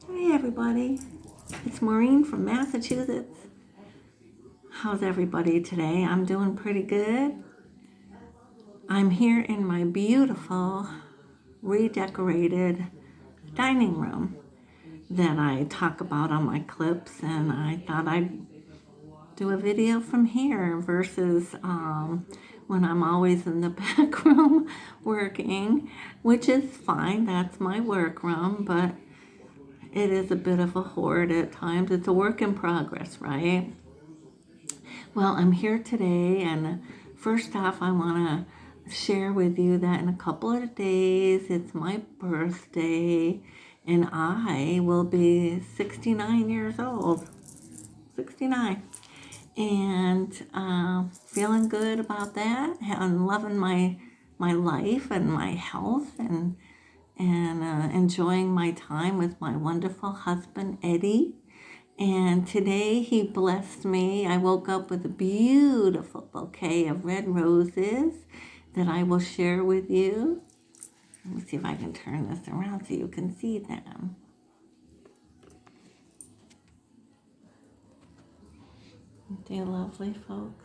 Hey everybody, it's Maureen from Massachusetts. How's everybody today? I'm doing pretty good. I'm here in my beautiful redecorated dining room that I talk about on my clips, and I thought I'd do a video from here versus when I'm always in the back room working, which is fine. That's my work room, but it is a bit of a hoard at times. It's a work in progress, right? Well, I'm here today, and first off, I want to share with you that in a couple of days, it's my birthday, and I will be 69 years old. 69. And feeling good about that. I'm loving my life and my health, and enjoying my time with my wonderful husband, Eddie. And today he blessed me. I woke up with a beautiful bouquet of red roses that I will share with you. Let me see if I can turn this around so you can see them. Aren't they lovely, folks?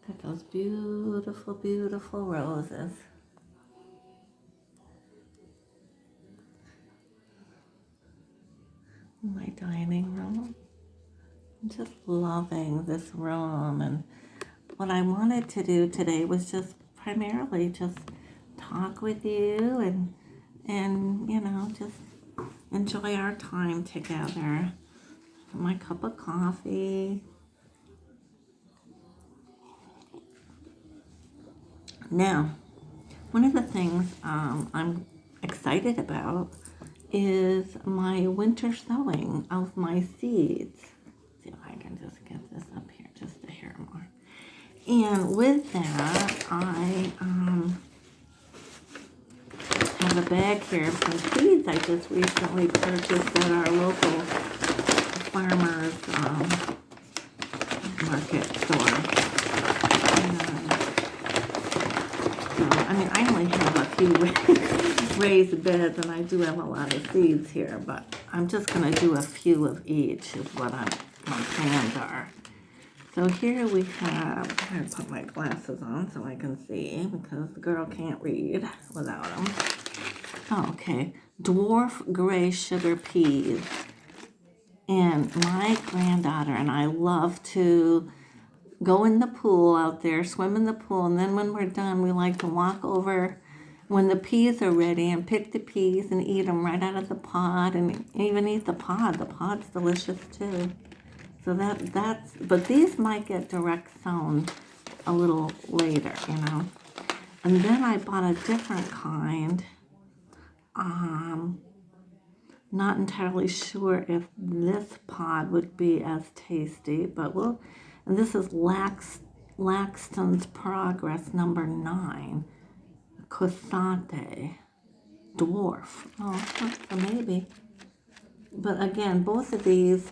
Look at those beautiful, beautiful roses. My dining room. I'm just loving this room, and what I wanted to do today was just primarily just talk with you and just enjoy our time together. My cup of coffee. Now, one of the things I'm excited about is my winter sowing of my seeds. See if I can just get this up here just a hair more. And with that, I have a bag here of some seeds I just recently purchased at our local farmer's market store. I only have a few raised beds, and I do have a lot of seeds here, but I'm just going to do a few of each is what my plans are. So here we have, I'm going to put my glasses on so I can see, because the girl can't read without them. Oh, okay, Dwarf gray sugar peas. And my granddaughter and I love to go in the pool out there, swim in the pool, and then when we're done, we like to walk over when the peas are ready and pick the peas and eat them right out of the pod, and even eat the pod. The pod's delicious too. So that's, but these might get direct sown a little later, And then I bought a different kind. Not entirely sure if this pod would be as tasty, but and this is Laxton's Progress number 9, Cosante, Dwarf. Oh, so maybe. But again, both of these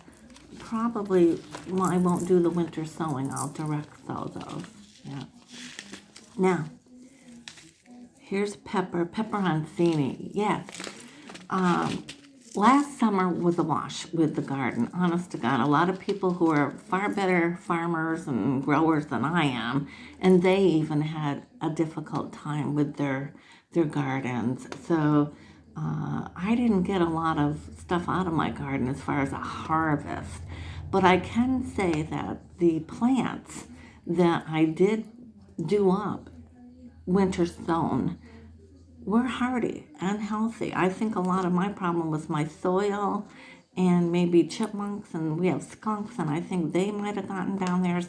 probably, I won't do the winter sowing. I'll direct sow those. Yeah. Now, here's pepperoncini. Yes. Last summer was a wash with the garden, honest to God. A lot of people who are far better farmers and growers than I am, and they even had a difficult time with their gardens. So I didn't get a lot of stuff out of my garden as far as a harvest. But I can say that the plants that I did do up winter sown were hardy and healthy. I think a lot of my problem was my soil and maybe chipmunks, and we have skunks, and I think they might have gotten down there,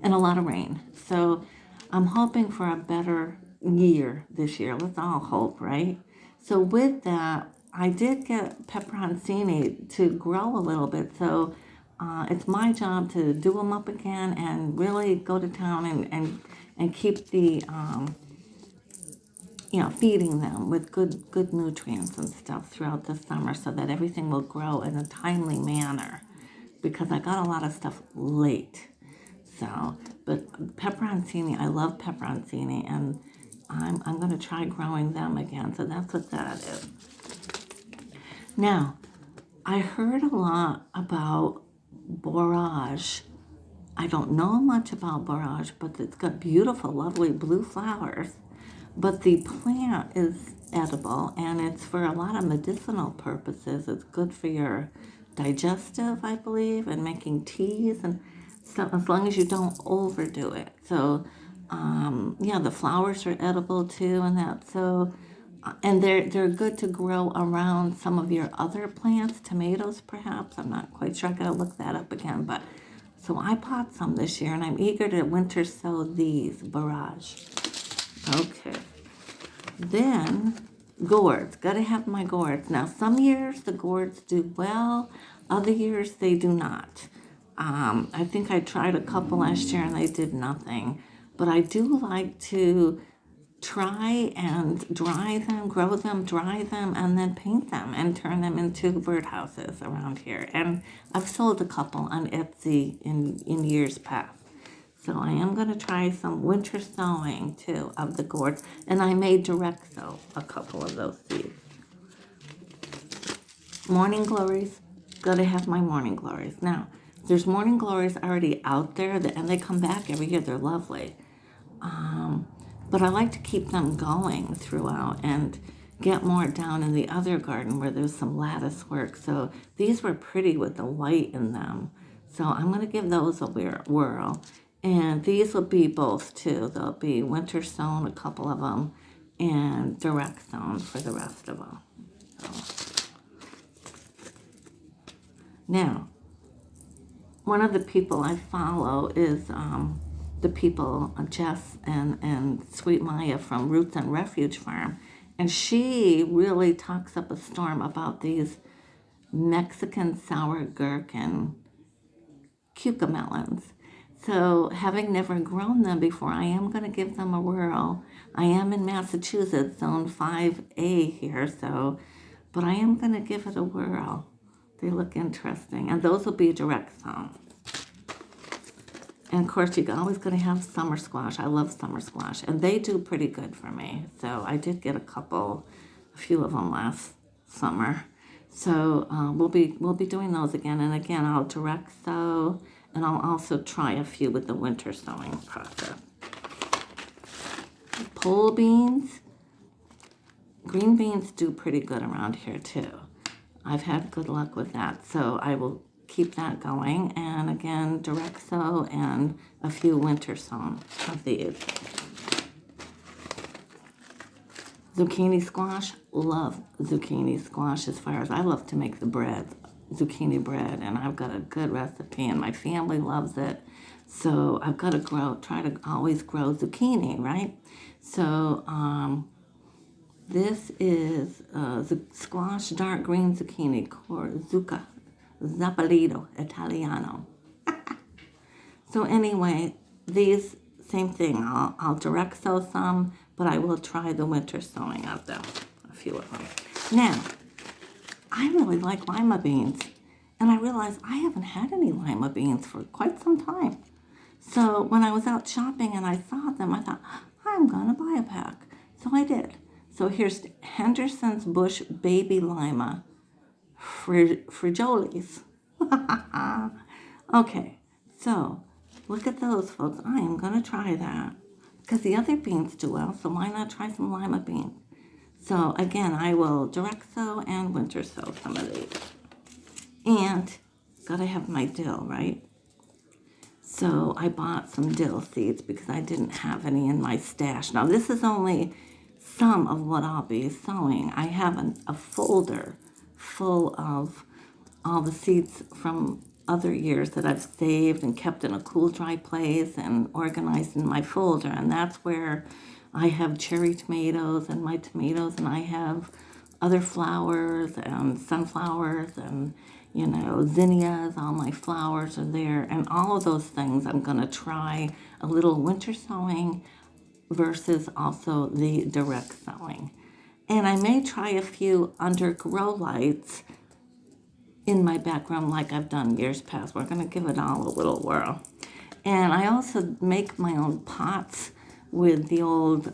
and a lot of rain. So I'm hoping for a better year this year. Let's all hope, right? So with that, I did get pepperoncini to grow a little bit, so it's my job to do them up again and really go to town and keep the feeding them with good nutrients and stuff throughout the summer so that everything will grow in a timely manner, because I got a lot of stuff late. So, but pepperoncini, I love pepperoncini, and I'm going to try growing them again. So that's what that is. Now, I heard a lot about borage. I don't know much about borage, but it's got beautiful, lovely blue flowers. But the plant is edible, and it's for a lot of medicinal purposes. It's good for your digestive, I believe, and making teas and stuff, as long as you don't overdo it. So, yeah, the flowers are edible too, and that. So, and they're good to grow around some of your other plants, tomatoes perhaps. I'm not quite sure. I gotta look that up again. But so I bought some this year, and I'm eager to winter sow these borage. Okay. Then gourds. Gotta have my gourds. Now some years the gourds do well, other years they do not. I think I tried a couple last year and they did nothing. But I do like to try and dry them, grow them, dry them, and then paint them and turn them into birdhouses around here. And I've sold a couple on Etsy in years past. So I am going to try some winter sowing too of the gourds. And I may direct sow a couple of those seeds. Morning glories. Got to have my morning glories. Now, there's morning glories already out there, and they come back every year. They're lovely. But I like to keep them going throughout and get more down in the other garden where there's some lattice work. So these were pretty with the white in them. So I'm going to give those a whirl. And these will be both too. They'll be winter sown, a couple of them, and direct sown for the rest of them. So. Now, one of the people I follow is the people, Jess and Sweet Maya from Roots and Refuge Farm. And she really talks up a storm about these Mexican sour gherkin Kuka melons. So having never grown them before, I am going to give them a whirl. I am in Massachusetts, zone 5A here, but I am going to give it a whirl. They look interesting. And those will be direct sown. And of course, you're always going to have summer squash. I love summer squash. And they do pretty good for me. So I did get a few of them last summer. So we'll be doing those again. And again, I'll direct sow. And I'll also try a few with the winter sowing process. Pole beans. Green beans do pretty good around here too. I've had good luck with that. So I will keep that going. And again, direct sow and a few winter sown of these. Zucchini squash. Love zucchini squash as far as I love to make the bread. Zucchini bread, and I've got a good recipe, and my family loves it. So I've got to try to always grow zucchini, right? So this is the squash dark green zucchini, Zucca, Zappalito Italiano. So anyway, these same thing. I'll direct sow some, but I will try the winter sowing of them, a few of them. Now, I really like lima beans, and I realized I haven't had any lima beans for quite some time. So when I was out shopping and I saw them, I thought, I'm going to buy a pack. So I did. So here's Henderson's Bush Baby Lima Frijoles. Okay, so look at those, folks. I am going to try that because the other beans do well, so why not try some lima beans? So again, I will direct sow and winter sow some of these. And gotta have my dill, right? So I bought some dill seeds because I didn't have any in my stash. Now this is only some of what I'll be sowing. I have a folder full of all the seeds from other years that I've saved and kept in a cool, dry place and organized in my folder. And that's where I have cherry tomatoes and my tomatoes, and I have other flowers and sunflowers and, zinnias. All my flowers are there. And all of those things I'm going to try a little winter sowing versus also the direct sowing. And I may try a few under grow lights in my background like I've done years past. We're going to give it all a little whirl. And I also make my own pots with the old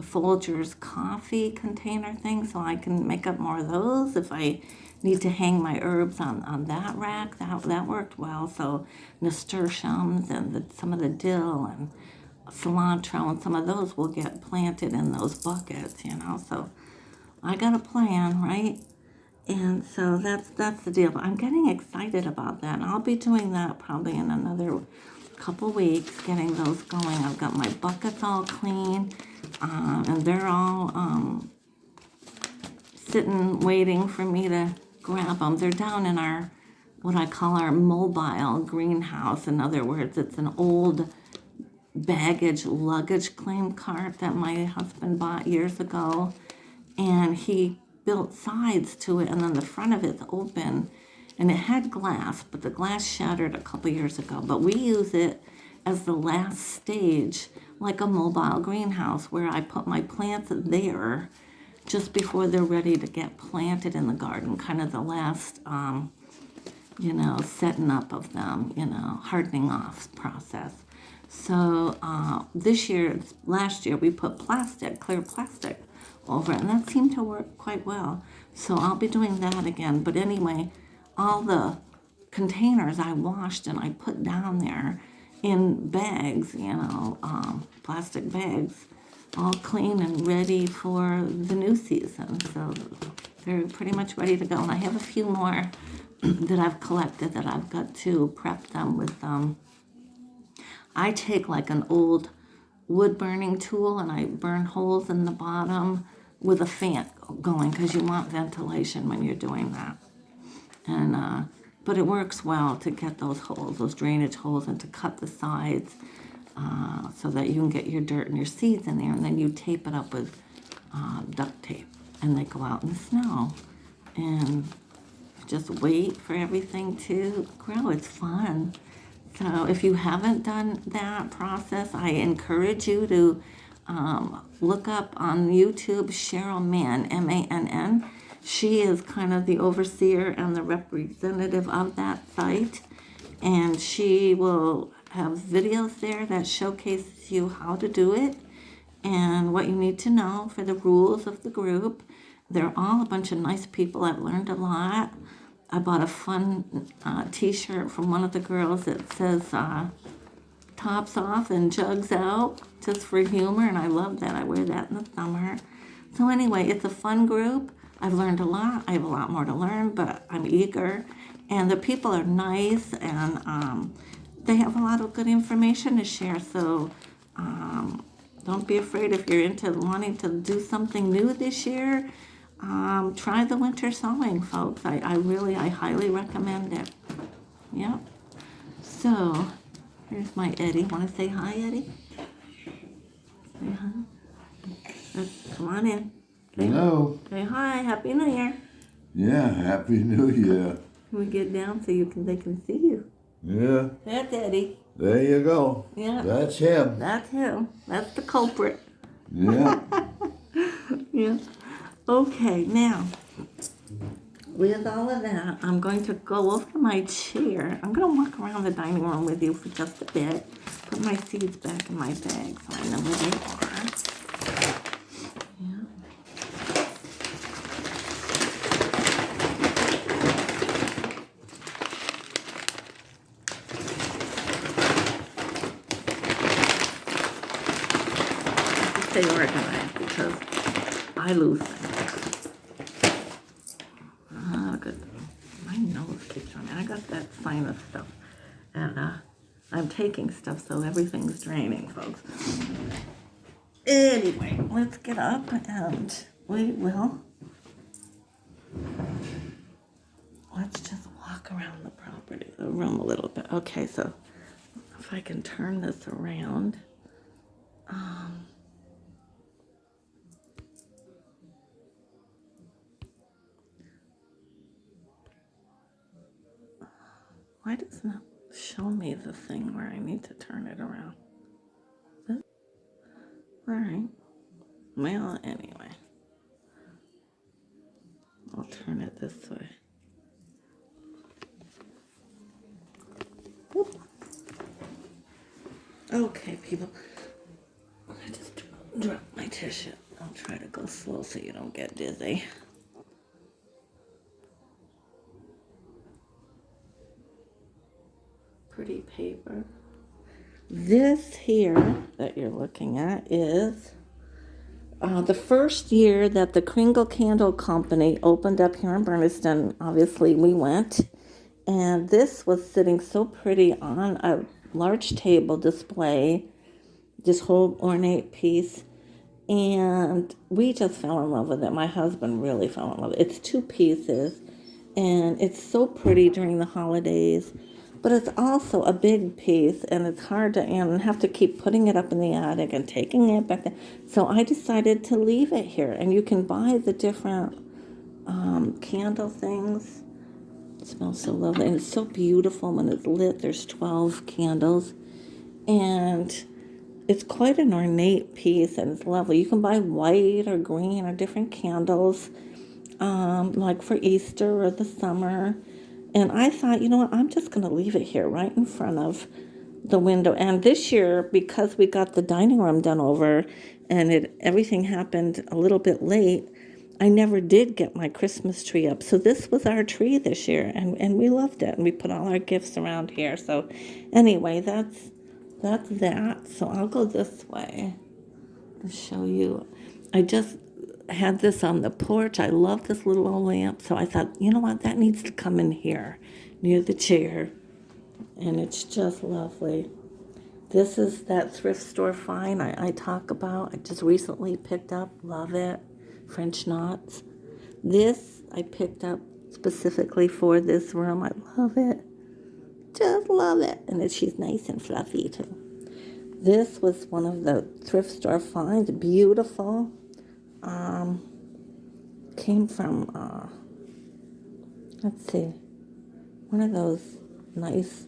Folgers coffee container thing, so I can make up more of those if I need to hang my herbs on that rack. That worked well. So nasturtiums and some of the dill and cilantro and some of those will get planted in those buckets, So I got a plan, right? And so that's the deal. But I'm getting excited about that. And I'll be doing that probably in another couple weeks, getting those going. I've got my buckets all clean, and they're all sitting, waiting for me to grab them. They're down in our, what I call our mobile greenhouse. In other words, it's an old luggage claim cart that my husband bought years ago. And he built sides to it, and then the front of it's open. And it had glass, but the glass shattered a couple years ago. But we use it as the last stage, like a mobile greenhouse, where I put my plants there just before they're ready to get planted in the garden, kind of the last, setting up of them, hardening off process. So last year, we put clear plastic over it, and that seemed to work quite well. So I'll be doing that again. But anyway, all the containers I washed and I put down there in bags, plastic bags, all clean and ready for the new season. So they're pretty much ready to go. And I have a few more that I've collected that I've got to prep them with. I take like an old wood burning tool and I burn holes in the bottom with a fan going, because you want ventilation when you're doing that. And but it works well to get those holes, those drainage holes, and to cut the sides so that you can get your dirt and your seeds in there, and then you tape it up with duct tape, and they go out in the snow. And just wait for everything to grow. It's fun. So if you haven't done that process, I encourage you to look up on YouTube Cheryl Mann, M-A-N-N. She is kind of the overseer and the representative of that site. And she will have videos there that showcases you how to do it and what you need to know for the rules of the group. They're all a bunch of nice people. I've learned a lot. I bought a fun t-shirt from one of the girls that says tops off and jugs out, just for humor, and I love that. I wear that in the summer. So anyway, it's a fun group. I've learned a lot. I have a lot more to learn, but I'm eager. And the people are nice, and they have a lot of good information to share. So don't be afraid if you're into wanting to do something new this year. Try the winter sowing, folks. I highly recommend it. Yep. So, here's my Eddie. Want to say hi, Eddie? Say hi. Come on in. Hello. Say hi. Happy New Year. Yeah, Happy New Year. Can we get down so they can see you? Yeah. That's Eddie. There you go. Yeah. That's him. That's him. That's the culprit. Yeah. Yeah. Okay, now, with all of that, I'm going to go over to my chair. I'm going to walk around the dining room with you for just a bit. Put my seeds back in my bag so I know where they are. Yeah. Stay organized because I lose them. Good. My nose keeps running. I got that sinus stuff. And I'm taking stuff, so everything's draining, folks. Anyway, let's get up and we will. Let's just walk around the room a little bit. Okay, so if I can turn this around. Why does it not show me the thing where I need to turn it around? All right. Well, anyway. I'll turn it this way. Whoop. Okay, people. drop my tissue. I'll try to go slow so you don't get dizzy. Pretty paper. This here that you're looking at is the first year that the Kringle Candle Company opened up here in Berniston. Obviously, we went. And this was sitting so pretty on a large table display, this whole ornate piece. And we just fell in love with it. My husband really fell in love with it. It's 2 pieces, and it's so pretty during the holidays. But it's also a big piece, and it's hard to, and have to keep putting it up in the attic and taking it back there. So I decided to leave it here, and you can buy the different candle things. It smells so lovely, and it's so beautiful when it's lit. There's 12 candles, and it's quite an ornate piece, and it's lovely. You can buy white or green or different candles, like for Easter or the summer. And I thought, you know what, I'm just going to leave it here right in front of the window. And this year, because we got the dining room done over and everything happened a little bit late, I never did get my Christmas tree up. So this was our tree this year, and we loved it. And we put all our gifts around here. So anyway, that's that. So I'll go this way and show you. I just had this on the porch. I love this little old lamp. So I thought, you know what, that needs to come in here near the chair. And it's just lovely. This is that thrift store find I talk about. I just recently picked up. Love it. French knots. This I picked up specifically for this room. I love it. Just love it. And she's nice and fluffy too. This was one of the thrift store finds. Beautiful. Came from, let's see, one of those nice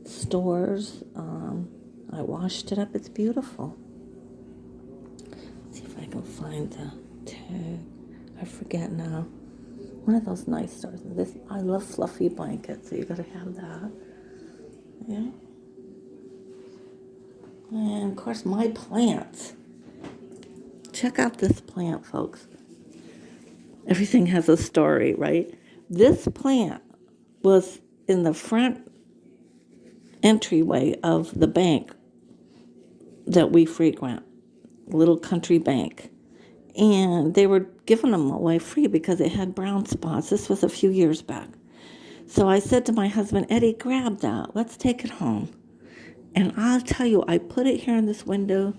stores. I washed it up. It's beautiful. Let's see if I can find the tag. I forget now. One of those nice stores. I love fluffy blankets, so you gotta have that. Yeah. And of course, my plants. Check out this plant, folks. Everything has a story, right? This plant was in the front entryway of the bank that we frequent, little country bank. And they were giving them away free because it had brown spots. This was a few years back. So I said to my husband, Eddie, grab that. Let's take it home. And I'll tell you, I put it here in this window.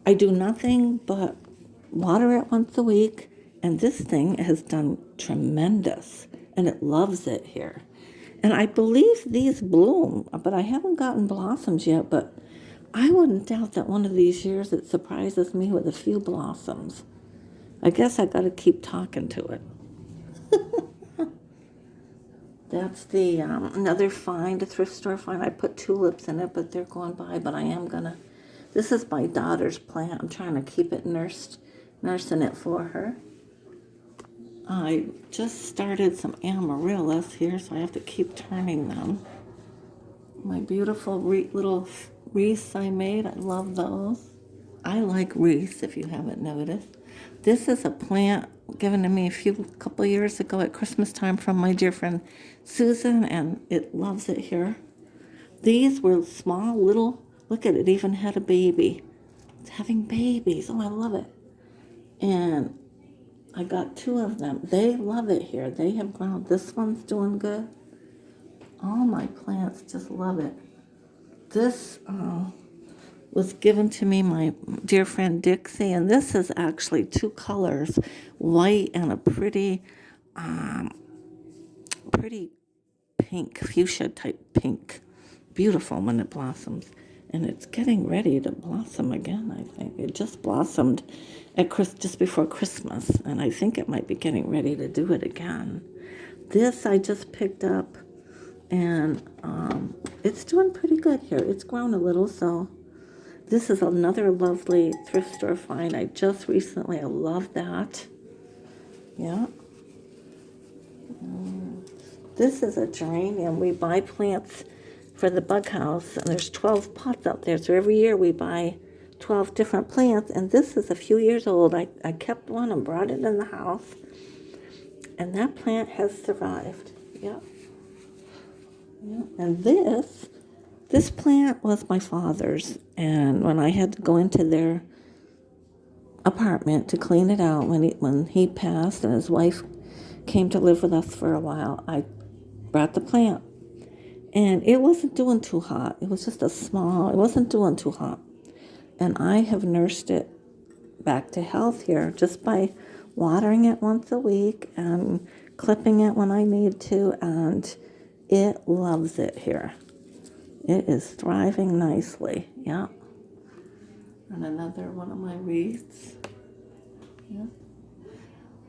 I do nothing but water it once a week. And this thing has done tremendous. And it loves it here. And I believe these bloom, but I haven't gotten blossoms yet. But I wouldn't doubt that one of these years it surprises me with a few blossoms. I guess I got to keep talking to it. That's the another find, a thrift store find. I put tulips in it, but they're going by. But I am gonna. This is my daughter's plant. I'm trying to keep it nursing it for her. I just started some amaryllis here, so I have to keep turning them. My beautiful little wreaths I made. I love those. I like wreaths, if you haven't noticed. This is a plant given to me a couple years ago at Christmas time from my dear friend Susan, and it loves it here. These were small, little, look at it, even had a baby. It's having babies. Oh, I love it. And I got 2 of them. They love it here. They have grown. This one's doing good. All my plants just love it. This was given to me my dear friend Dixie, and this is actually 2 colors, white and a pretty pink, fuchsia type pink. Beautiful when it blossoms. And it's getting ready to blossom again, I think. It just blossomed just before Christmas, and I think it might be getting ready to do it again. This I just picked up, and it's doing pretty good here. It's grown a little, so this is another lovely thrift store find. I love that. Yeah. This is a geranium. We buy plants for the bug house, and there's 12 pots out there. So every year we buy 12 different plants, and this is a few years old. I kept one and brought it in the house, and that plant has survived. Yeah. And this plant was my father's, and when I had to go into their apartment to clean it out when he passed and his wife came to live with us for a while, I brought the plant. And it wasn't doing too hot. It was just it wasn't doing too hot. And I have nursed it back to health here just by watering it once a week and clipping it when I need to, and it loves it here. It is thriving nicely, yeah. And another one of my wreaths. Yeah.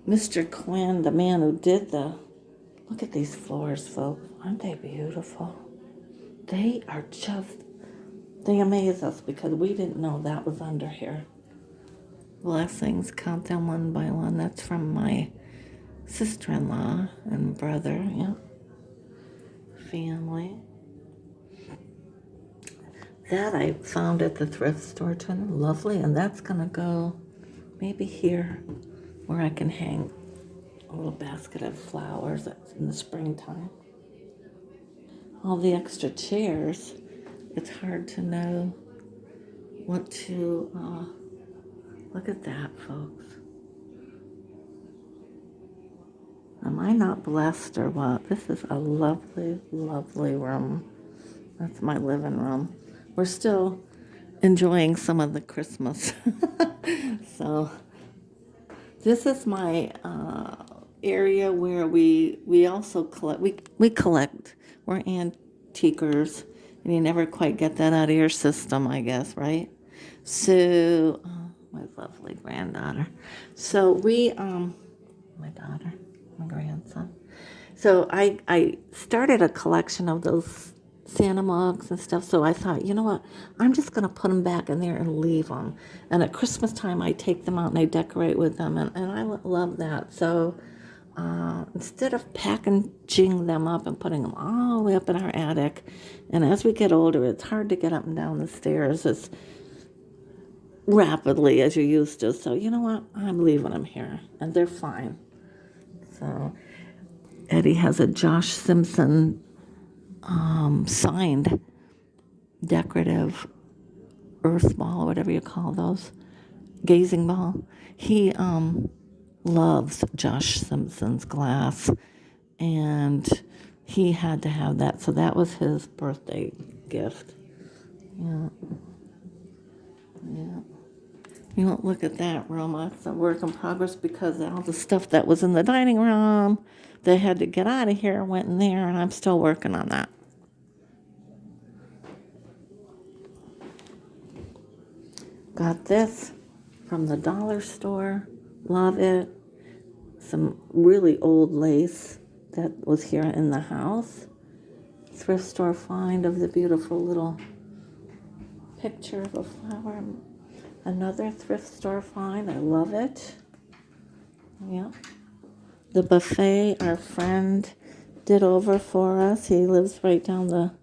Mr. Quinn, the man who did look at these floors, folks. Aren't they beautiful? They amaze us because we didn't know that was under here. Blessings, count them one by one. That's from my sister-in-law and brother, yeah. Family. That I found at the thrift store too. Lovely, and that's gonna go maybe here where I can hang a little basket of flowers in the springtime. All the extra chairs, it's hard to know what to, look at that, folks. Am I not blessed or what? This is a lovely, lovely room. That's my living room. We're still enjoying some of the Christmas. So this is my area where we also collect. We collect. We're antiquers, and you never quite get that out of your system, I guess, right? So my lovely granddaughter. So my daughter, my grandson. So I started a collection of those Santa mugs and stuff, so I thought, you know what, I'm just going to put them back in there and leave them. And at Christmas time, I take them out and I decorate with them, and I love that. So instead of packaging them up and putting them all the way up in our attic, and as we get older, it's hard to get up and down the stairs as rapidly as you used to. So you know what, I'm leaving them here, and they're fine. So Eddie has a Josh Simpson signed decorative earth ball, whatever you call those, gazing ball. He loves Josh Simpson's glass, and he had to have that, so that was his birthday gift. Yeah. You won't look at that room. It's a work in progress because all the stuff that was in the dining room, they had to get out of here, went in there, and I'm still working on that. Got this from the dollar store. Love it. Some really old lace that was here in the house. Thrift store find of the beautiful little picture of a flower. Another thrift store find. I love it. Yeah. The buffet our friend did over for us. He lives right down the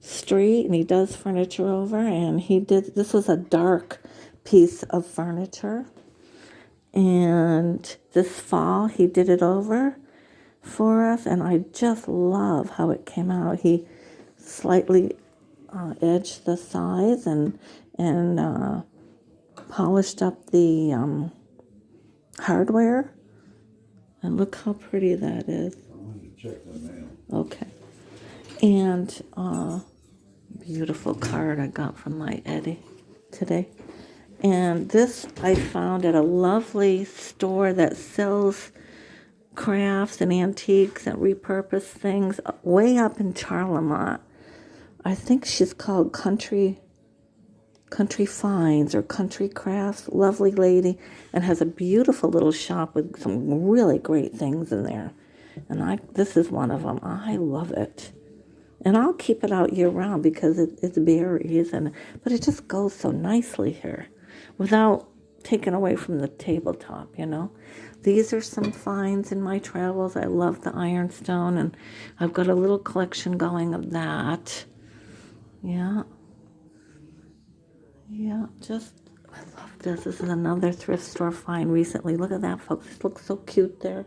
street, and he does furniture over, and this was a dark piece of furniture, and this fall he did it over for us, and I just love how it came out. He slightly edged the sides and polished up the hardware, and look how pretty that is. I'm going to check the mail. Okay. And beautiful card I got from my Eddie today. And this I found at a lovely store that sells crafts and antiques and repurposed things way up in Charlemont. I think she's called Country Finds or Country Crafts. Lovely lady, and has a beautiful little shop with some really great things in there. And this is one of them. I love it. And I'll keep it out year round because it's berries, but it just goes so nicely here without taking away from the tabletop, you know. These are some finds in my travels. I love the ironstone, and I've got a little collection going of that. Yeah, just I love this. This is another thrift store find recently. Look at that, folks. It looks so cute there.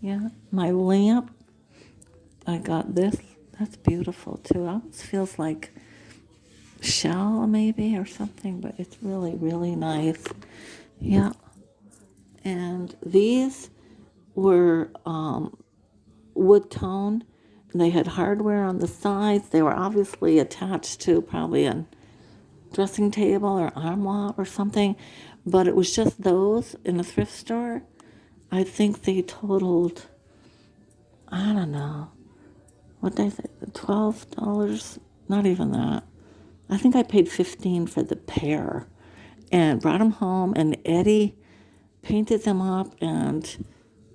Yeah, my lamp. I got this. That's beautiful too. It almost feels like shell maybe or something, but it's really, really nice. Yeah. And these were wood tone. And they had hardware on the sides. They were obviously attached to probably a dressing table or armoire or something, but it was just those in a thrift store. I think they totaled, I don't know, what did I say, $12? Not even that. I think I paid $15 for the pair and brought them home, and Eddie painted them up, and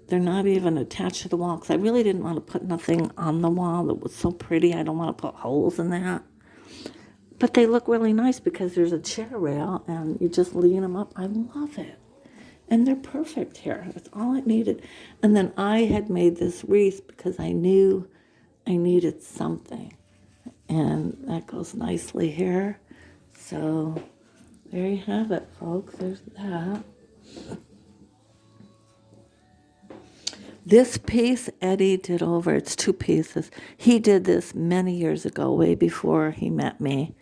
they're not even attached to the wall because I really didn't want to put nothing on the wall that was so pretty. I don't want to put holes in that. But they look really nice because there's a chair rail and you just lean them up. I love it. And they're perfect here. That's all it needed. And then I had made this wreath because I knew I needed something. And that goes nicely here. So there you have it, folks. There's that. This piece Eddie did over. It's 2 pieces. He did this many years ago, way before he met me.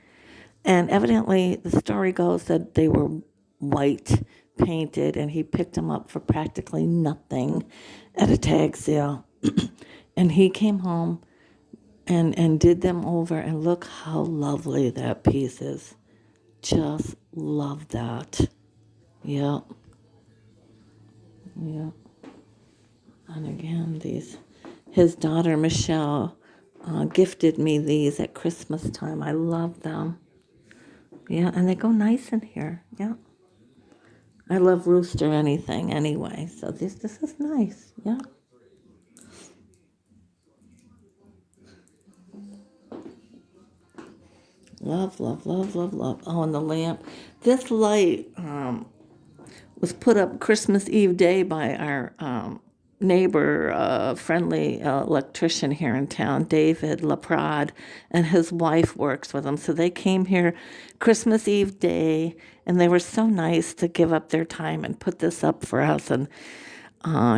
And evidently, the story goes that they were white painted, and he picked them up for practically nothing at a tag sale. And he came home and did them over, and look how lovely that piece is. Just love that. Yep. Yep. And again, his daughter Michelle gifted me these at Christmas time. I love them. Yeah, and they go nice in here. Yeah. I love rooster anything anyway, so this is nice. Yeah. Love, love, love, love, love. Oh, and the lamp. This light was put up Christmas Eve day by our neighbor, friendly electrician here in town, David LaPrade, and his wife works with him. So they came here Christmas Eve day, and they were so nice to give up their time and put this up for us. And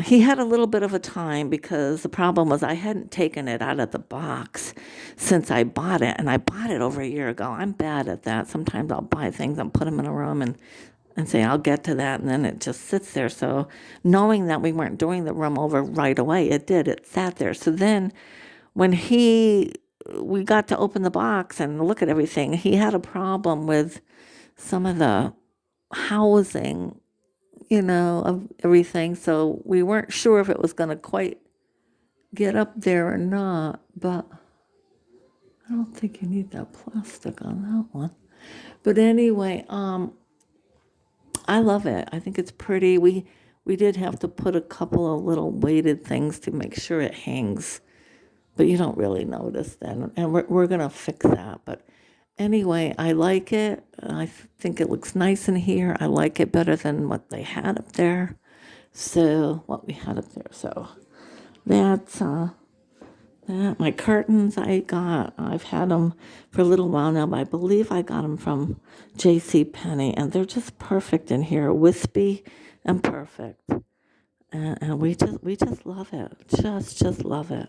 he had a little bit of a time because the problem was I hadn't taken it out of the box since I bought it, and I bought it over a year ago. I'm bad at that. Sometimes I'll buy things and put them in a room and say, I'll get to that, and then it just sits there. So knowing that we weren't doing the room over right away, it did. It sat there. So then when we got to open the box and look at everything, he had a problem with some of the housing, of everything. So we weren't sure if it was going to quite get up there or not, but I don't think you need that plastic on that one. But anyway, I love it. I think it's pretty. We did have to put a couple of little weighted things to make sure it hangs, but you don't really notice that. And we're going to fix that. But anyway, I like it. I think it looks nice in here. I like it better than what they had up there. So, what we had up there. So, that's that. My curtains I've had them for a little while now, but I believe I got them from J.C. Penney, and they're just perfect in here, wispy and perfect. And we just love it. Just love it.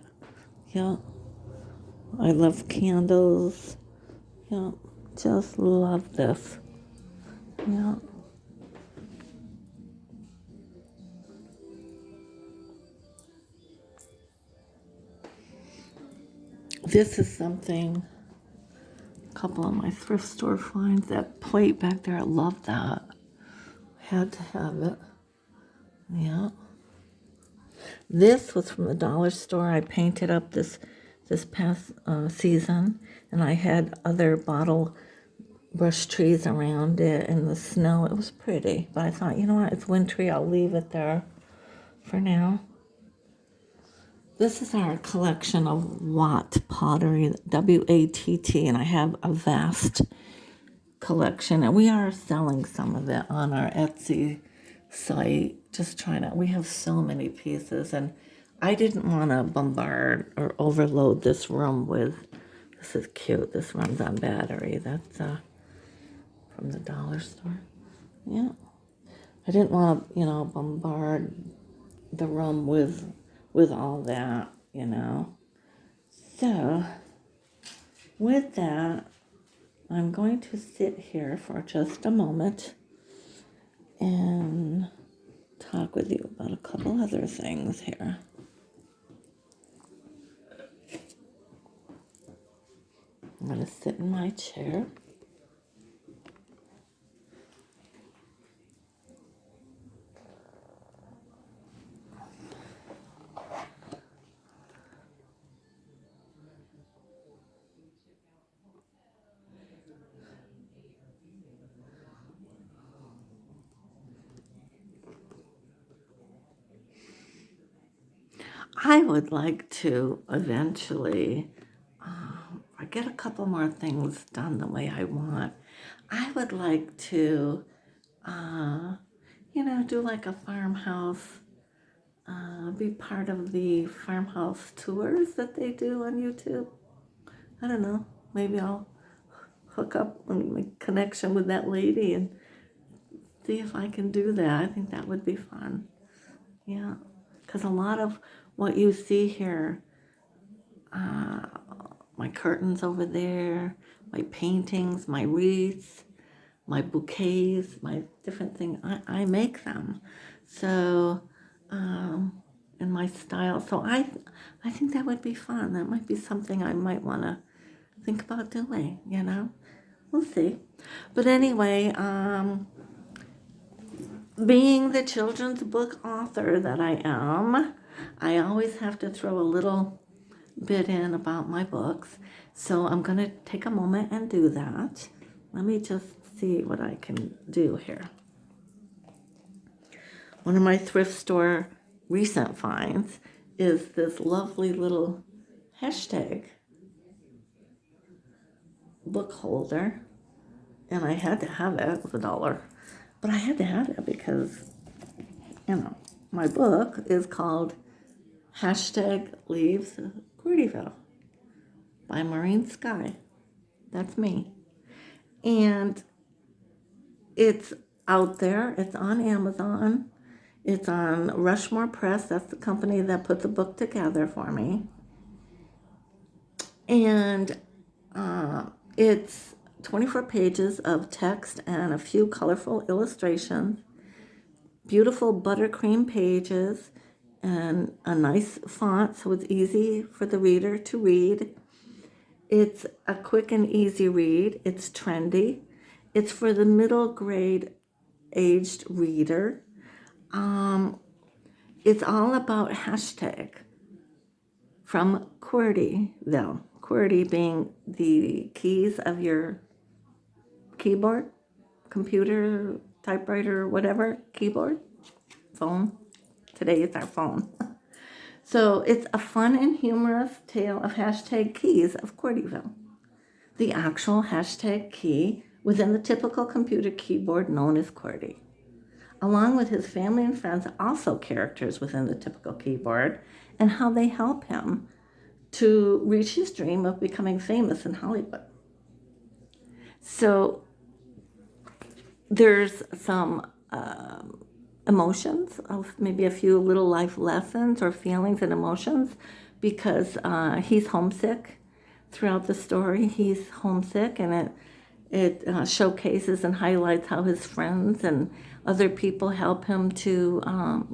Yeah. I love candles. Yeah. Just love this. Yeah. This is something, a couple of my thrift store finds, that plate back there, I love that. Had to have it. Yeah. This was from the dollar store. I painted up this past season, and I had other bottle brush trees around it in the snow. It was pretty, but I thought, you know what, it's wintry. I'll leave it there for now. This is our collection of Watt pottery, W-A-T-T, and I have a vast collection, and we are selling some of it on our Etsy site. We have so many pieces, and I didn't want to bombard or overload this room with, this is cute, this runs on battery. That's from the dollar store. Yeah. I didn't want to, bombard the room with all that, So, with that, I'm going to sit here for just a moment and talk with you about a couple other things here. I'm going to sit in my chair. I would like to eventually, I get a couple more things done the way I want. I would like to, do like a farmhouse, be part of the farmhouse tours that they do on YouTube. I don't know, maybe I'll hook up and make connection with that lady and see if I can do that. I think that would be fun. Yeah, because a lot of what you see here, my curtains over there, my paintings, my wreaths, my bouquets, my different things, I make them. So, in my style. So I think that would be fun. That might be something I might want to think about doing, We'll see. But anyway, being the children's book author that I am, I always have to throw a little bit in about my books. So I'm going to take a moment and do that. Let me just see what I can do here. One of my thrift store recent finds is this lovely little hashtag book holder. And I had to have it. It was $1. But I had to have it because, my book is called #Leaves Gordyville by Maureen Sky. That's me. And it's out there. It's on Amazon. It's on Rushmore Press. That's the company that put the book together for me. And it's 24 pages of text and a few colorful illustrations, beautiful buttercream pages, and a nice font so it's easy for the reader to read. It's a quick and easy read. It's trendy. It's for the middle grade aged reader. It's all about hashtag from QWERTYville. QWERTY being the keys of your keyboard, computer, typewriter, whatever, keyboard, phone. Today it's our phone. So it's a fun and humorous tale of hashtag keys of QWERTYville. The actual hashtag key within the typical computer keyboard known as QWERTY. Along with his family and friends, also characters within the typical keyboard, and how they help him to reach his dream of becoming famous in Hollywood. So there's some emotions, of maybe a few little life lessons or feelings and emotions, because he's homesick throughout the story. He's homesick, and it showcases and highlights how his friends and other people help him to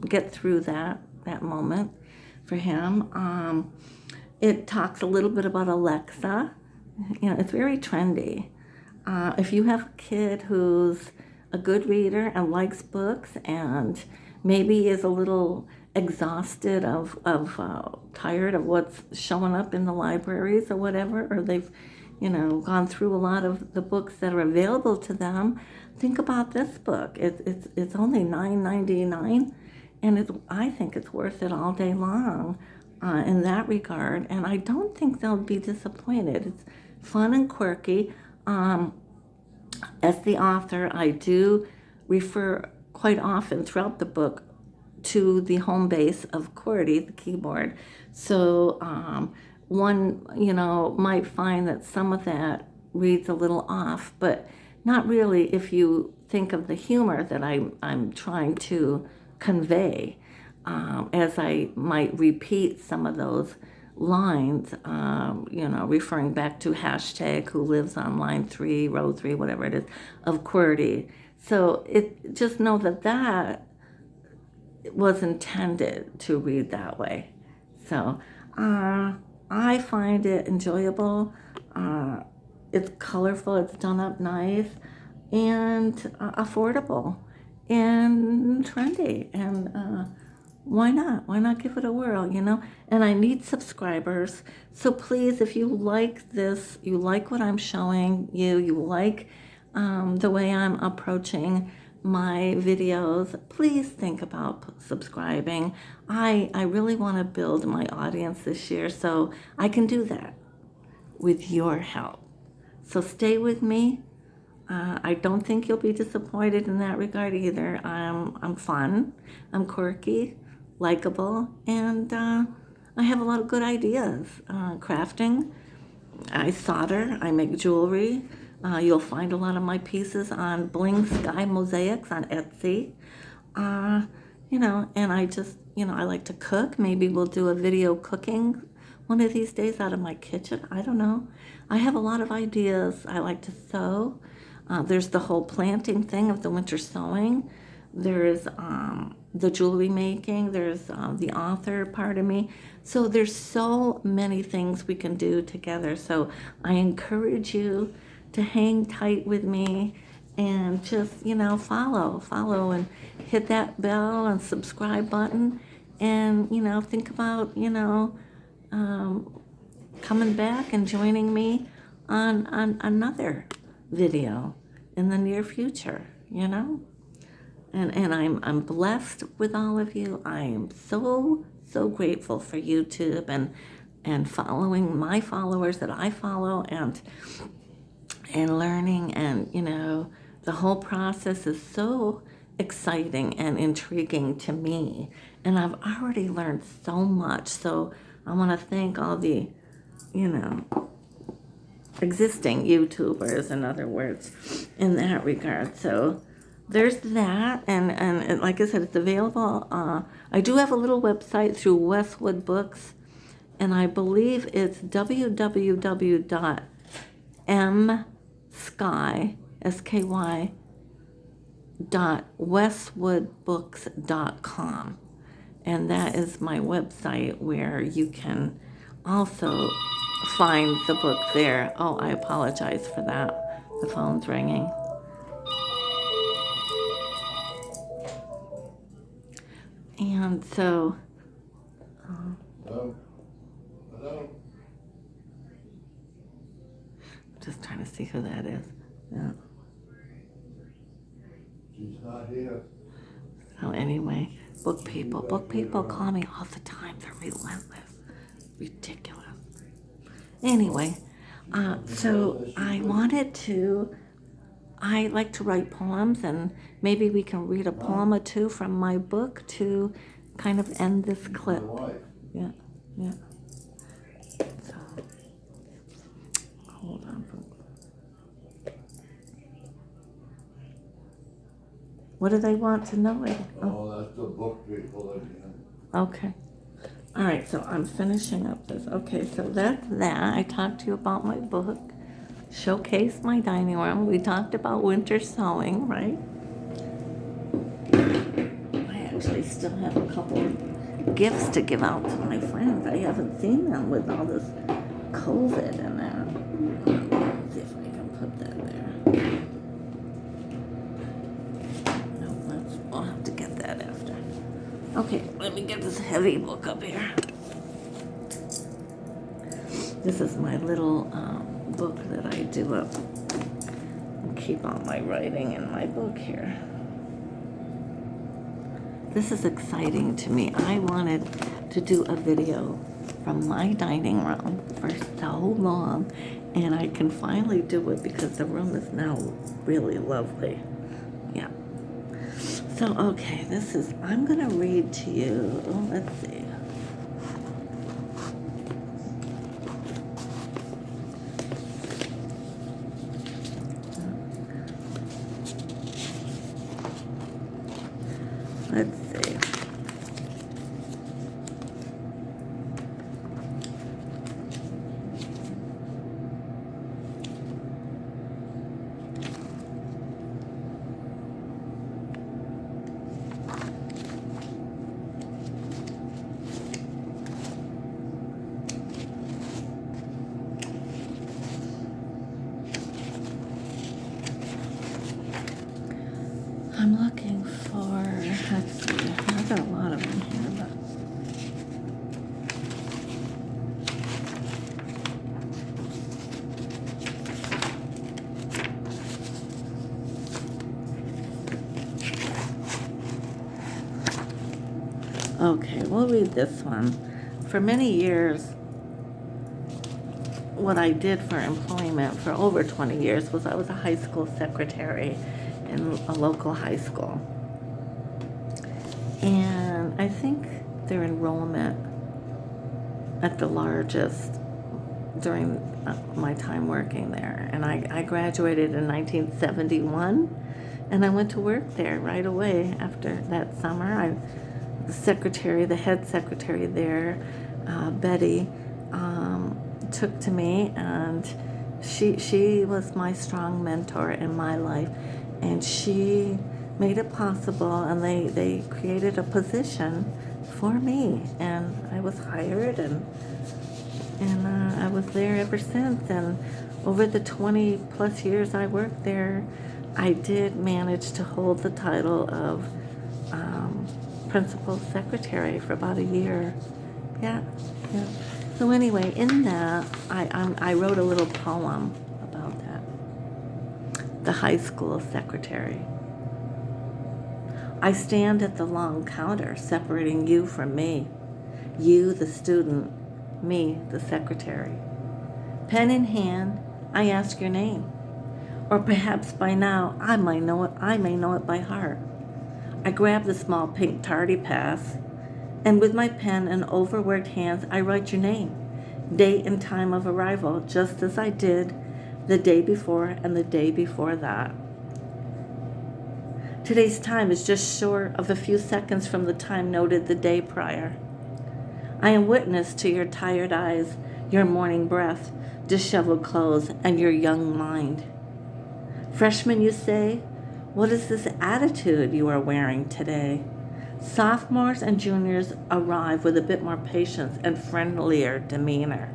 get through that moment for him. It talks a little bit about Alexa. It's very trendy. If you have a kid who's a good reader and likes books and maybe is a little exhausted tired of what's showing up in the libraries or whatever, or they've gone through a lot of the books that are available to them, think about this book. It's only $9.99, and I think it's worth it all day long in that regard, and I don't think they'll be disappointed. It's fun and quirky. As the author, I do refer quite often throughout the book to the home base of QWERTY, the keyboard. So one, might find that some of that reads a little off, but not really if you think of the humor that I'm trying to convey, as I might repeat some of those lines, referring back to hashtag who lives on line 3, row 3, whatever it is, of QWERTY. So just know that was intended to read that way. So I find it enjoyable. It's colorful, it's done up nice, and affordable, and trendy. And why not? Why not give it a whirl, And I need subscribers. So please, if you like this, you like what I'm showing you, you like the way I'm approaching my videos, please think about subscribing. I really want to build my audience this year, so I can do that with your help. So stay with me. I don't think you'll be disappointed in that regard either. I'm fun, I'm quirky, likable, and I have a lot of good ideas. Crafting, I solder, I make jewelry. You'll find a lot of my pieces on Bling Sky Mosaics on Etsy. And I just, I like to cook. Maybe we'll do a video cooking one of these days out of my kitchen. I don't know. I have a lot of ideas. I like to sew. There's the whole planting thing of the winter sewing. There's the jewelry making. There's the author part of me. So there's so many things we can do together. So I encourage you to hang tight with me and just, follow and hit that bell and subscribe button. And, think about, coming back and joining me on another video in the near future, And I'm blessed with all of you. I am so grateful for YouTube and following my followers that I follow and learning, and the whole process is so exciting and intriguing to me, and I've already learned so much. So I want to thank all the existing YouTubers, in other words, in that regard. So there's that, and like I said, it's available. I do have a little website through Westwood Books, and I believe it's www.westwoodbooks.com, and that is my website where you can also find the book there. Oh, I apologize for that. The phone's ringing. And so, Hello? just trying to see who that is. Yeah. She's not here. So anyway, book people call me all the time. They're relentless, ridiculous. Anyway, so I like to write poems, and maybe we can read a poem or two from my book to kind of end this clip. Yeah. So, hold on. What do they want to know? Oh, that's the book people again. Okay. All right, so I'm finishing up this. Okay, so that's that. I talked to you about my book, showcased my dining room. We talked about winter sewing, right? I actually still have a couple of gifts to give out to my friends. I haven't seen them with all this COVID and that. Let's see if I can put that there. I'll have to get that after. Okay, let me get this heavy book up here. This is my little book that I do up and keep all my writing in my book here. This is exciting to me. I wanted to do a video from my dining room for so long, and I can finally do it because the room is now really lovely. Yeah. So, okay, I'm going to read to you, let's see. Okay, we'll read this one. For many years, what I did for employment for over 20 years was I was a high school secretary in a local high school. And I think their enrollment at the largest during my time working there. And I graduated in 1971, and I went to work there right away after that summer. The head secretary there, Betty, took to me, and she was my strong mentor in my life, and she made it possible, and they created a position for me, and I was hired, and I was there ever since. And over the 20 plus years I worked there, I did manage to hold the title of principal secretary for about a year. Yeah. So anyway, in that, I wrote a little poem about that. The high school secretary. I stand at the long counter separating you from me. You, the student, me, the secretary. Pen in hand, I ask your name. Or perhaps by now, I may know it by heart. I grab the small pink tardy pass, and with my pen and overworked hands, I write your name, date and time of arrival, just as I did the day before and the day before that. Today's time is just short of a few seconds from the time noted the day prior. I am witness to your tired eyes, your morning breath, disheveled clothes, and your young mind. Freshman, you say, what is this attitude you are wearing today? Sophomores and juniors arrive with a bit more patience and friendlier demeanor.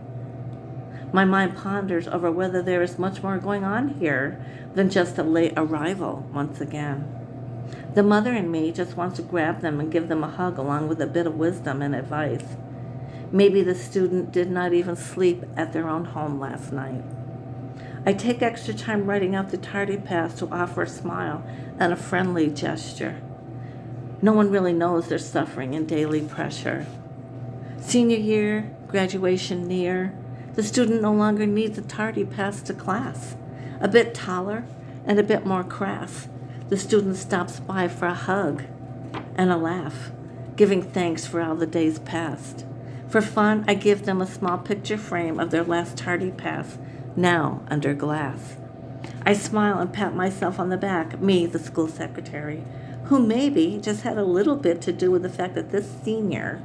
My mind ponders over whether there is much more going on here than just a late arrival once again. The mother in me just wants to grab them and give them a hug along with a bit of wisdom and advice. Maybe the student did not even sleep at their own home last night. I take extra time writing out the tardy pass to offer a smile and a friendly gesture. No one really knows they're suffering in daily pressure. Senior year, graduation near, the student no longer needs a tardy pass to class. A bit taller and a bit more crass, the student stops by for a hug and a laugh, giving thanks for all the days past. For fun, I give them a small picture frame of their last tardy pass, now under glass. I smile and pat myself on the back, me, the school secretary, who maybe just had a little bit to do with the fact that this senior,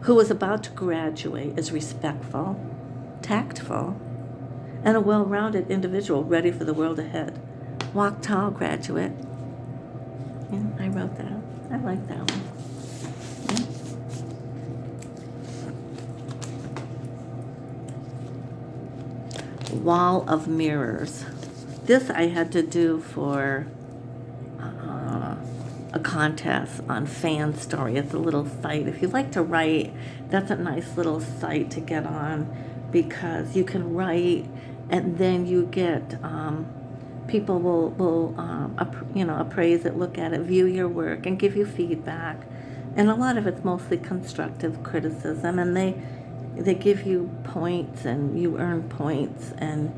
who was about to graduate, is respectful, tactful, and a well-rounded individual ready for the world ahead. Walk tall, graduate. Yeah, I wrote that. I like that one. Wall of mirrors. This I had to do for a contest on Fan Story. It's a little site. If you like to write, that's a nice little site to get on, because you can write and then you get people will appraise it, look at it, view your work, and give you feedback. And a lot of it's mostly constructive criticism, and they give you points, and you earn points, and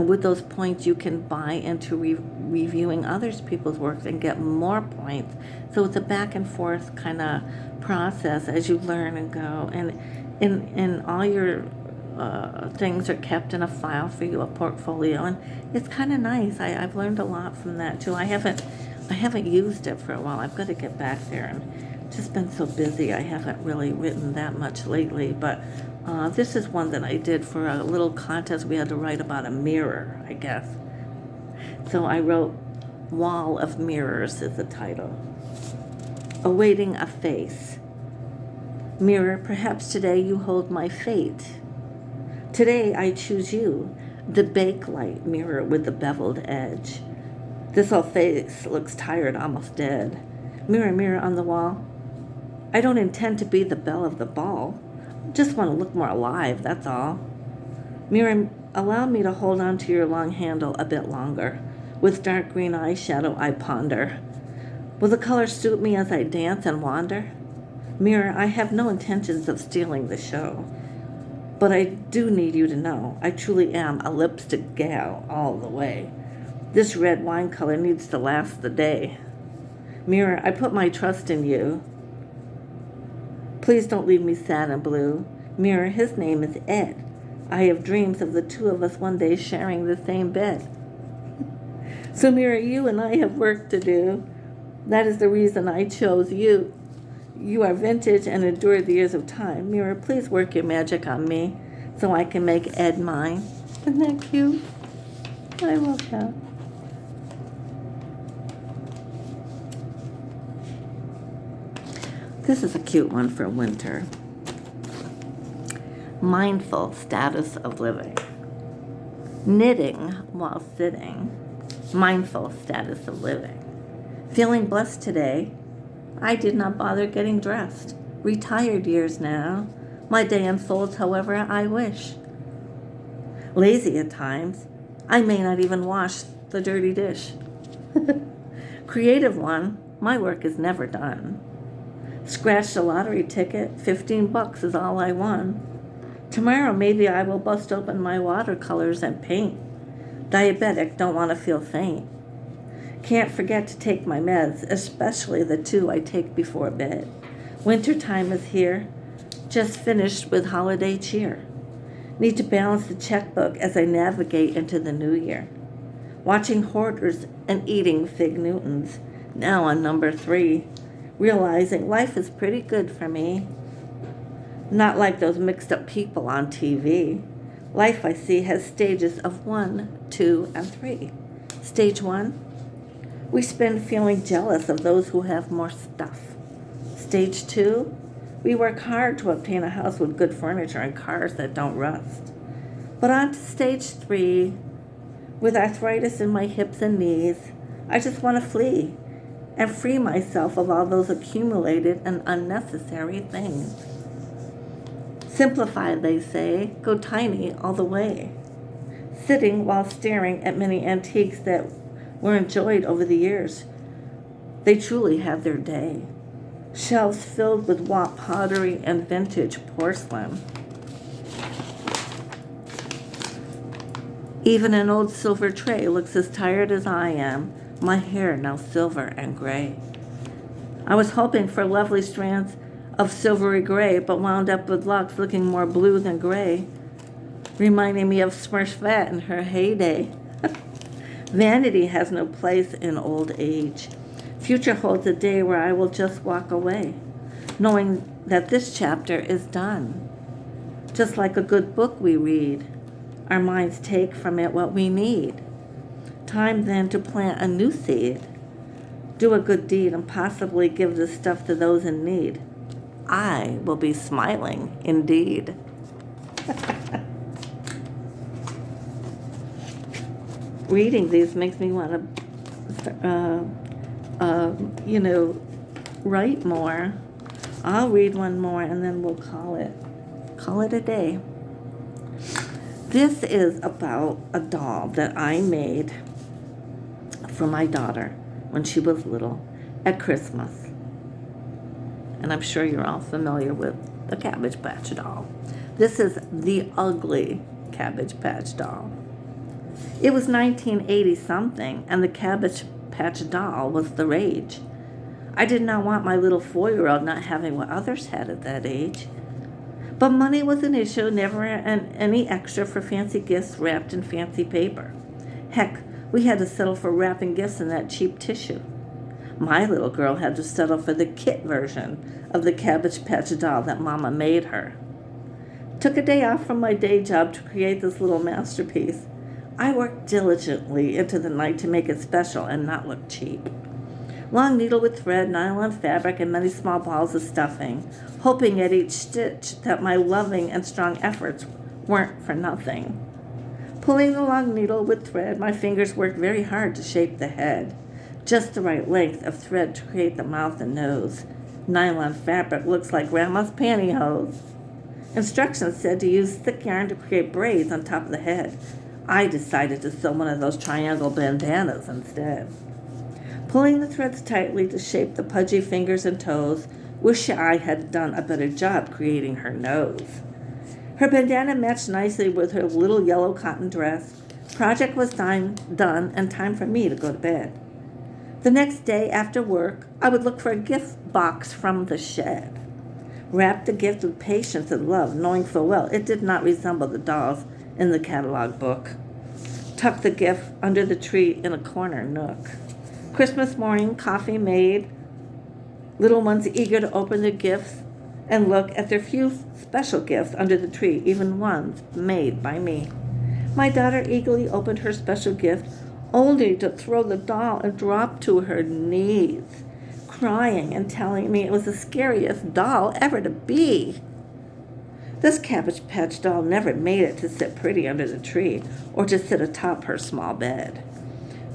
with those points you can buy into reviewing others people's works and get more points. So it's a back and forth kind of process as you learn and go, and in all your things are kept in a file for you, a portfolio, and it's kind of nice. I've learned a lot from that too. I haven't used it for a while. I've got to get back there, and just been so busy I haven't really written that much lately, but this is one that I did for a little contest. We had to write about a mirror, I guess. So I wrote Wall of Mirrors is the title. Awaiting a face. Mirror, perhaps today you hold my fate. Today I choose you, the bakelight mirror with the beveled edge. This old face looks tired, almost dead. Mirror, mirror on the wall. I don't intend to be the belle of the ball. Just want to look more alive, that's all. Mirror, allow me to hold on to your long handle a bit longer. With dark green eyeshadow I ponder. Will the color suit me as I dance and wander? Mira, I have no intentions of stealing the show, but I do need you to know I truly am a lipstick gal all the way. This red wine color needs to last the day. Mira, I put my trust in you. Please don't leave me sad and blue. Mira, his name is Ed. I have dreams of the two of us one day sharing the same bed. So Mira, you and I have work to do. That is the reason I chose you. You are vintage and endure the years of time. Mira, please work your magic on me so I can make Ed mine. Isn't that cute? I love that. This is a cute one for winter. Mindful status of living. Knitting while sitting. Mindful status of living. Feeling blessed today. I did not bother getting dressed. Retired years now. My day unfolds however I wish. Lazy at times. I may not even wash the dirty dish. Creative one. My work is never done. Scratched a lottery ticket. $15 is all I won. Tomorrow maybe I will bust open my watercolors and paint. Diabetic, don't want to feel faint. Can't forget to take my meds, especially the 2 I take before bed. Winter time is here, just finished with holiday cheer. Need to balance the checkbook as I navigate into the new year. Watching hoarders and eating Fig Newtons, now on number 3. Realizing life is pretty good for me. Not like those mixed up people on TV. Life, I see, has stages of 1, 2, and 3. Stage 1. We spend feeling jealous of those who have more stuff. Stage 2, we work hard to obtain a house with good furniture and cars that don't rust. But on to stage 3, with arthritis in my hips and knees, I just want to flee and free myself of all those accumulated and unnecessary things. Simplify, they say, go tiny all the way. Sitting while staring at many antiques that were enjoyed over the years. They truly have their day. Shelves filled with Watt pottery and vintage porcelain. Even an old silver tray looks as tired as I am, my hair now silver and gray. I was hoping for lovely strands of silvery gray, but wound up with locks looking more blue than gray, reminding me of Smurf Vat in her heyday. Vanity has no place in old age. Future holds a day where I will just walk away, knowing that this chapter is done. Just like a good book we read, our minds take from it what we need. Time then to plant a new seed, do a good deed, and possibly give this stuff to those in need. I will be smiling indeed. Reading these makes me want to, write more. I'll read one more and then we'll call it a day. This is about a doll that I made for my daughter when she was little at Christmas. And I'm sure you're all familiar with the Cabbage Patch doll. This is the ugly Cabbage Patch doll. It was 1980 something, and the Cabbage Patch doll was the rage. I did not want my little 4-year-old not having what others had at that age. But money was an issue, never any extra for fancy gifts wrapped in fancy paper. Heck, we had to settle for wrapping gifts in that cheap tissue. My little girl had to settle for the kit version of the Cabbage Patch doll that Mama made her. Took a day off from my day job to create this little masterpiece. I worked diligently into the night to make it special and not look cheap. Long needle with thread, nylon fabric, and many small balls of stuffing, hoping at each stitch that my loving and strong efforts weren't for nothing. Pulling the long needle with thread, my fingers worked very hard to shape the head. Just the right length of thread to create the mouth and nose. Nylon fabric looks like Grandma's pantyhose. Instructions said to use thick yarn to create braids on top of the head. I decided to sew one of those triangle bandanas instead. Pulling the threads tightly to shape the pudgy fingers and toes, Wish I had done a better job creating her nose. Her bandana matched nicely with her little yellow cotton dress. Project was done and time for me to go to bed. The next day after work, I would look for a gift box from the shed. Wrap the gift with patience and love, knowing full well it did not resemble the dolls in the catalog book. Tuck the gift under the tree in a corner nook. Christmas morning, coffee made, little ones eager to open their gifts and look at their few special gifts under the tree, even ones made by me. My daughter eagerly opened her special gift, only to throw the doll and drop to her knees, crying and telling me it was the scariest doll ever to be. This Cabbage Patch doll never made it to sit pretty under the tree or to sit atop her small bed,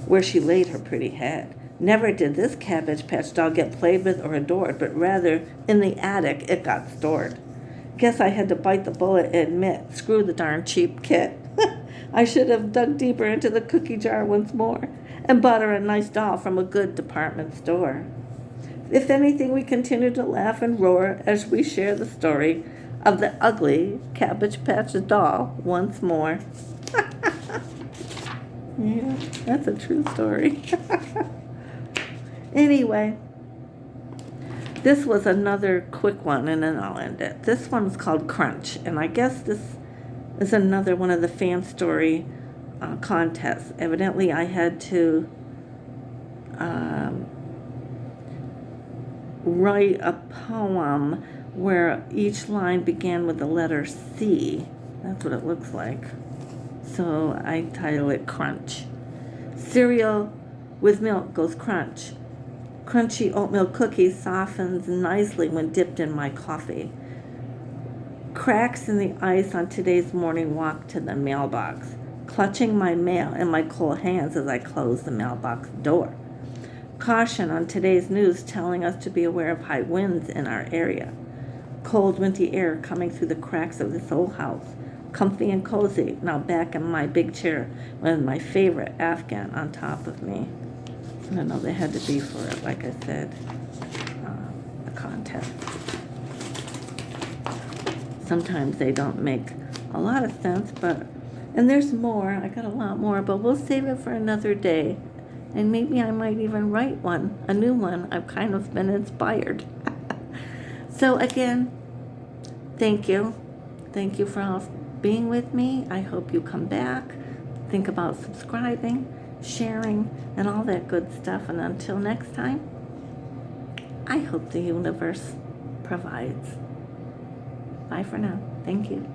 where she laid her pretty head. Never did this Cabbage Patch doll get played with or adored, but rather in the attic it got stored. Guess I had to bite the bullet and admit, screw the darn cheap kit. I should have dug deeper into the cookie jar once more and bought her a nice doll from a good department store. If anything, we continue to laugh and roar as we share the story of the ugly Cabbage Patch doll once more. Yeah, that's a true story. Anyway, this was another quick one, and then I'll end it. This one's called Crunch, and I guess this is another one of the fan story contests. Evidently, I had to write a poem where each line began with the letter C. That's what it looks like. So I title it Crunch. Cereal with milk goes crunch. Crunchy oatmeal cookies softens nicely when dipped in my coffee. Cracks in the ice on today's morning walk to the mailbox, clutching my mail in my cold hands as I close the mailbox door. Caution on today's news telling us to be aware of high winds in our area. Cold, wintry air coming through the cracks of this old house. Comfy and cozy, now back in my big chair with my favorite Afghan on top of me. I don't know, they had to be for it, like I said, a contest. Sometimes they don't make a lot of sense, and there's more. I got a lot more, but we'll save it for another day. And maybe I might even write one, a new one. I've kind of been inspired. So again, thank you. Thank you for all being with me. I hope you come back. Think about subscribing, sharing, and all that good stuff. And until next time, I hope the universe provides. Bye for now. Thank you.